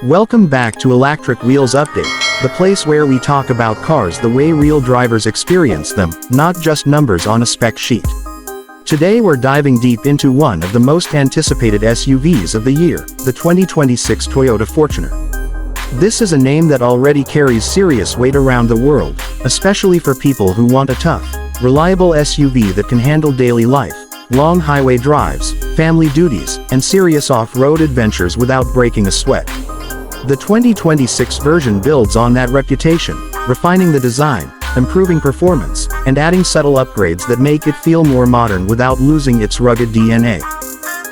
Welcome back to Electric Wheels Update, the place where we talk about cars the way real drivers experience them, not just numbers on a spec sheet. Today we're diving deep into one of the most anticipated SUVs of the year, the 2026 Toyota Fortuner. This is a name that already carries serious weight around the world, especially for people who want a tough, reliable SUV that can handle daily life, long highway drives, family duties, and serious off-road adventures without breaking a sweat. The 2026 version builds on that reputation, refining the design, improving performance, and adding subtle upgrades that make it feel more modern without losing its rugged DNA.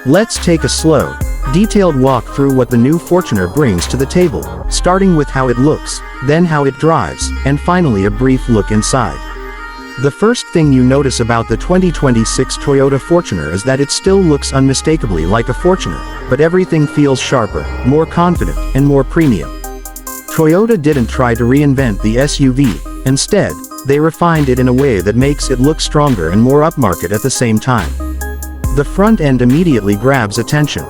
Let's take a slow, detailed walk through what the new Fortuner brings to the table, starting with how it looks, then how it drives, and finally a brief look inside. The first thing you notice about the 2026 Toyota Fortuner is that it still looks unmistakably like a Fortuner, but everything feels sharper, more confident, and more premium. Toyota didn't try to reinvent the SUV, instead, they refined it in a way that makes it look stronger and more upmarket at the same time. The front end immediately grabs attention.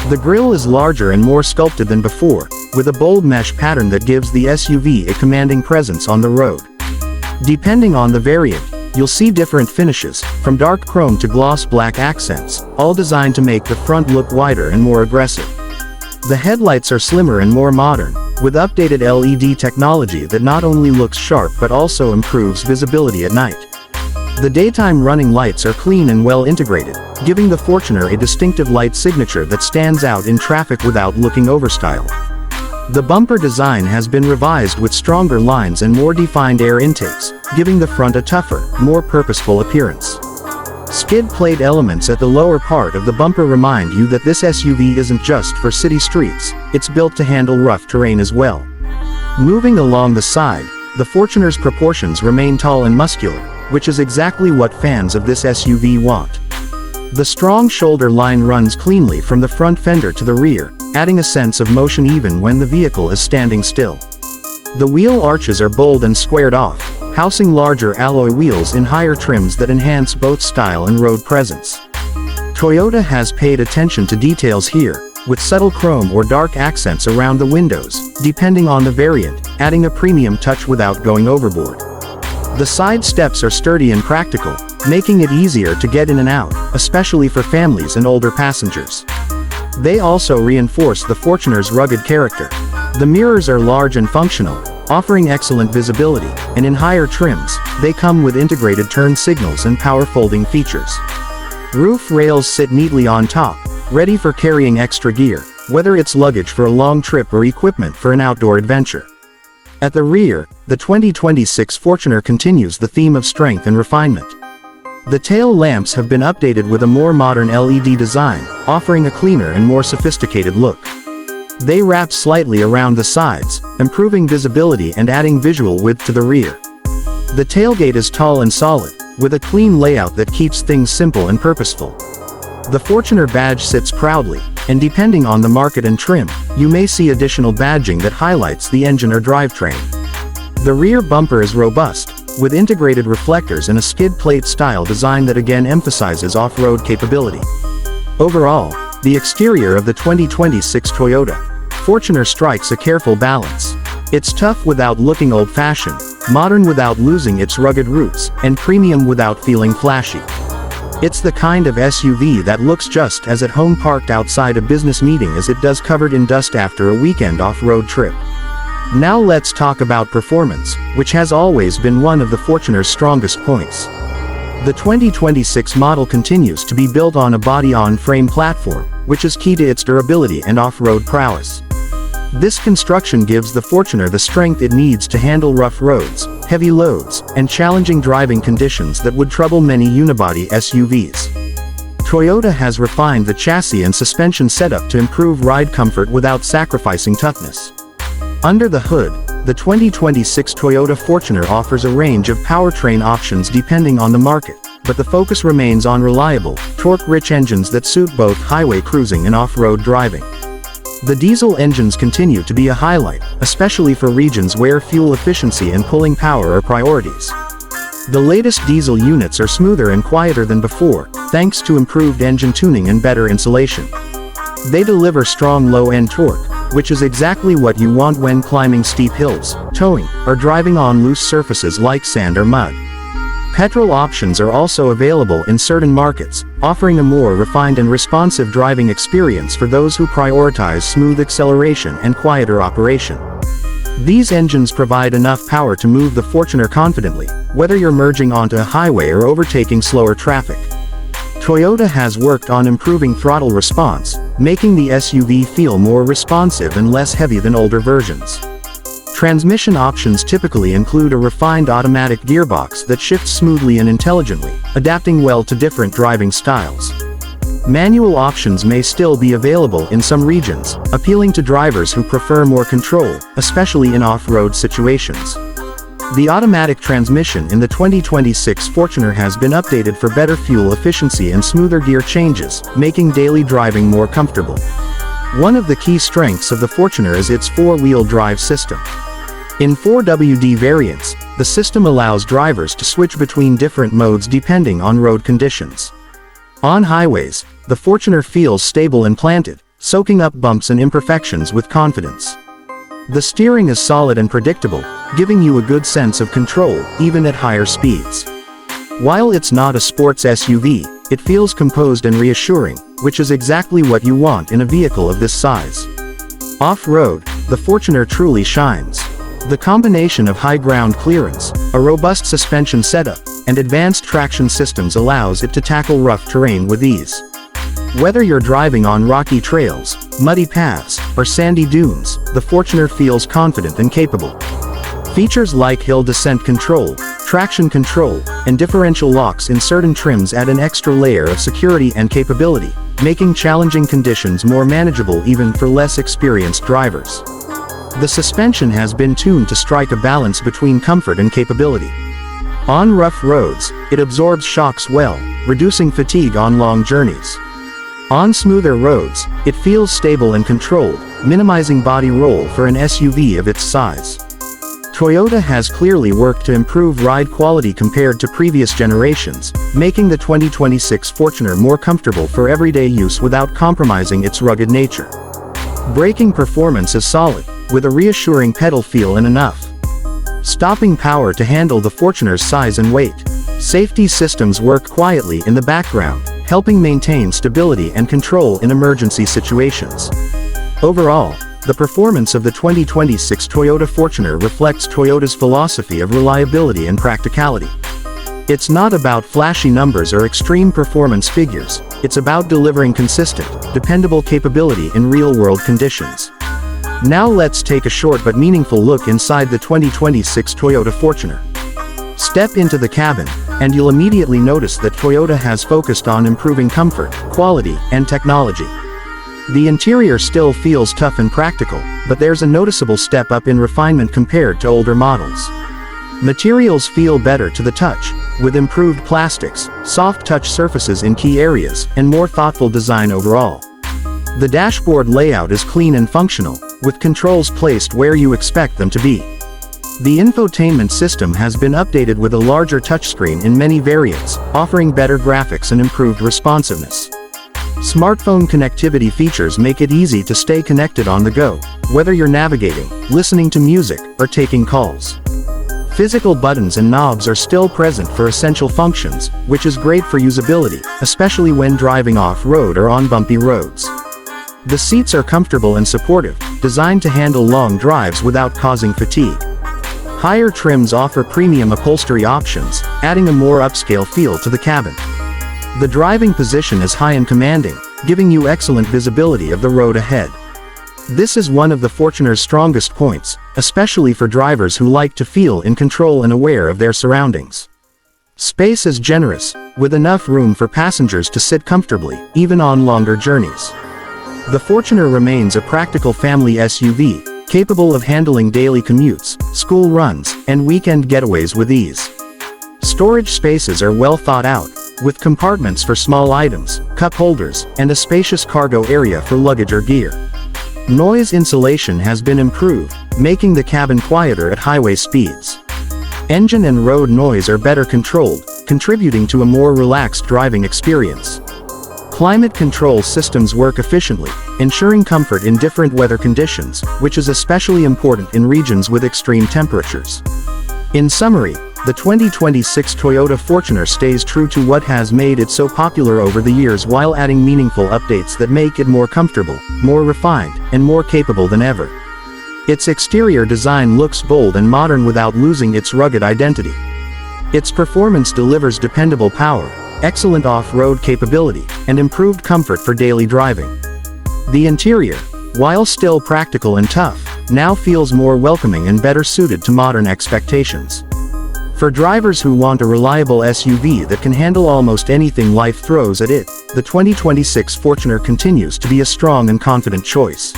The grille is larger and more sculpted than before, with a bold mesh pattern that gives the SUV a commanding presence on the road. Depending on the variant, you'll see different finishes, from dark chrome to gloss black accents, all designed to make the front look wider and more aggressive. The headlights are slimmer and more modern, with updated LED technology that not only looks sharp but also improves visibility at night. The daytime running lights are clean and well integrated, giving the Fortuner a distinctive light signature that stands out in traffic without looking overstyled. The bumper design has been revised with stronger lines and more defined air intakes, giving the front a tougher, more purposeful appearance. Skid plate elements at the lower part of the bumper remind you that this SUV isn't just for city streets, it's built to handle rough terrain as well. Moving along the side, the Fortuner's proportions remain tall and muscular, which is exactly what fans of this SUV want. The strong shoulder line runs cleanly from the front fender to the rear, adding a sense of motion even when the vehicle is standing still. The wheel arches are bold and squared off, housing larger alloy wheels in higher trims that enhance both style and road presence. Toyota has paid attention to details here, with subtle chrome or dark accents around the windows, depending on the variant, adding a premium touch without going overboard. The side steps are sturdy and practical, making it easier to get in and out, especially for families and older passengers. They also reinforce the Fortuner's rugged character. The mirrors are large and functional, offering excellent visibility, and in higher trims, they come with integrated turn signals and power folding features. Roof rails sit neatly on top, ready for carrying extra gear, whether it's luggage for a long trip or equipment for an outdoor adventure. At the rear, the 2026 Fortuner continues the theme of strength and refinement. The tail lamps have been updated with a more modern LED design, offering a cleaner and more sophisticated look. They wrap slightly around the sides, improving visibility and adding visual width to the rear. The tailgate is tall and solid, with a clean layout that keeps things simple and purposeful. The Fortuner badge sits proudly, and depending on the market and trim, you may see additional badging that highlights the engine or drivetrain. The rear bumper is robust, with integrated reflectors and a skid plate style design that again emphasizes off-road capability. Overall, the exterior of the 2026 Toyota Fortuner strikes a careful balance. It's tough without looking old-fashioned, modern without losing its rugged roots, and premium without feeling flashy. It's the kind of SUV that looks just as at home parked outside a business meeting as it does covered in dust after a weekend off-road trip. Now let's talk about performance, which has always been one of the Fortuner's strongest points. The 2026 model continues to be built on a body-on-frame platform, which is key to its durability and off-road prowess. This construction gives the Fortuner the strength it needs to handle rough roads, heavy loads, and challenging driving conditions that would trouble many unibody SUVs. Toyota has refined the chassis and suspension setup to improve ride comfort without sacrificing toughness. Under the hood, the 2026 Toyota Fortuner offers a range of powertrain options depending on the market, but the focus remains on reliable, torque-rich engines that suit both highway cruising and off-road driving. The diesel engines continue to be a highlight, especially for regions where fuel efficiency and pulling power are priorities. The latest diesel units are smoother and quieter than before, thanks to improved engine tuning and better insulation. They deliver strong low-end torque, which is exactly what you want when climbing steep hills, towing, or driving on loose surfaces like sand or mud. Petrol options are also available in certain markets, offering a more refined and responsive driving experience for those who prioritize smooth acceleration and quieter operation. These engines provide enough power to move the Fortuner confidently, whether you're merging onto a highway or overtaking slower traffic. Toyota has worked on improving throttle response, making the SUV feel more responsive and less heavy than older versions. Transmission options typically include a refined automatic gearbox that shifts smoothly and intelligently, adapting well to different driving styles. Manual options may still be available in some regions, appealing to drivers who prefer more control, especially in off-road situations. The automatic transmission in the 2026 Fortuner has been updated for better fuel efficiency and smoother gear changes, making daily driving more comfortable. One of the key strengths of the Fortuner is its four-wheel drive system. In 4WD variants, the system allows drivers to switch between different modes depending on road conditions. On highways, the Fortuner feels stable and planted, soaking up bumps and imperfections with confidence. The steering is solid and predictable, giving you a good sense of control, even at higher speeds. While it's not a sports SUV, it feels composed and reassuring, which is exactly what you want in a vehicle of this size. Off-road, the Fortuner truly shines. The combination of high ground clearance, a robust suspension setup, and advanced traction systems allows it to tackle rough terrain with ease. Whether you're driving on rocky trails, muddy paths, or sandy dunes, the Fortuner feels confident and capable. Features like hill descent control, traction control, and differential locks in certain trims add an extra layer of security and capability, making challenging conditions more manageable even for less experienced drivers. The suspension has been tuned to strike a balance between comfort and capability. On rough roads, it absorbs shocks well, reducing fatigue on long journeys. On smoother roads, it feels stable and controlled, minimizing body roll for an SUV of its size. Toyota has clearly worked to improve ride quality compared to previous generations, making the 2026 Fortuner more comfortable for everyday use without compromising its rugged nature. Braking performance is solid, with a reassuring pedal feel and enough stopping power to handle the Fortuner's size and weight. Safety systems work quietly in the background, helping maintain stability and control in emergency situations. Overall, the performance of the 2026 Toyota Fortuner reflects Toyota's philosophy of reliability and practicality. It's not about flashy numbers or extreme performance figures, it's about delivering consistent, dependable capability in real-world conditions. Now let's take a short but meaningful look inside the 2026 Toyota Fortuner. Step into the cabin, and you'll immediately notice that Toyota has focused on improving comfort, quality, and technology. The interior still feels tough and practical, but there's a noticeable step up in refinement compared to older models. Materials feel better to the touch, with improved plastics, soft touch surfaces in key areas, and more thoughtful design overall. The dashboard layout is clean and functional, with controls placed where you expect them to be. The infotainment system has been updated with a larger touchscreen in many variants, offering better graphics and improved responsiveness. Smartphone connectivity features make it easy to stay connected on the go, whether you're navigating, listening to music, or taking calls. Physical buttons and knobs are still present for essential functions, which is great for usability, especially when driving off-road or on bumpy roads. The seats are comfortable and supportive, designed to handle long drives without causing fatigue. Higher trims offer premium upholstery options, adding a more upscale feel to the cabin. The driving position is high and commanding, giving you excellent visibility of the road ahead. This is one of the Fortuner's strongest points, especially for drivers who like to feel in control and aware of their surroundings. Space is generous, with enough room for passengers to sit comfortably, even on longer journeys. The Fortuner remains a practical family SUV, capable of handling daily commutes, school runs, and weekend getaways with ease. Storage spaces are well thought out, with compartments for small items, cup holders, and a spacious cargo area for luggage or gear. Noise insulation has been improved, making the cabin quieter at highway speeds. Engine and road noise are better controlled, contributing to a more relaxed driving experience. Climate control systems work efficiently, ensuring comfort in different weather conditions, which is especially important in regions with extreme temperatures. In summary, the 2026 Toyota Fortuner stays true to what has made it so popular over the years while adding meaningful updates that make it more comfortable, more refined, and more capable than ever. Its exterior design looks bold and modern without losing its rugged identity. Its performance delivers dependable power, excellent off-road capability, and improved comfort for daily driving. The interior, while still practical and tough, now feels more welcoming and better suited to modern expectations. For drivers who want a reliable SUV that can handle almost anything life throws at it, the 2026 Fortuner continues to be a strong and confident choice.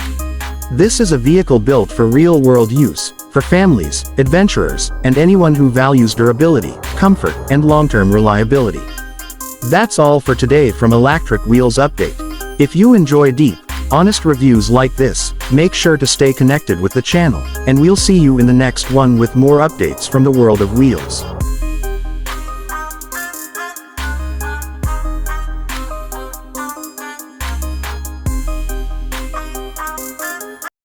This is a vehicle built for real-world use, for families, adventurers, and anyone who values durability, comfort, and long-term reliability. That's all for today from Electric Wheels Update. If you enjoy deep, honest reviews like this, make sure to stay connected with the channel, and we'll see you in the next one with more updates from the world of wheels.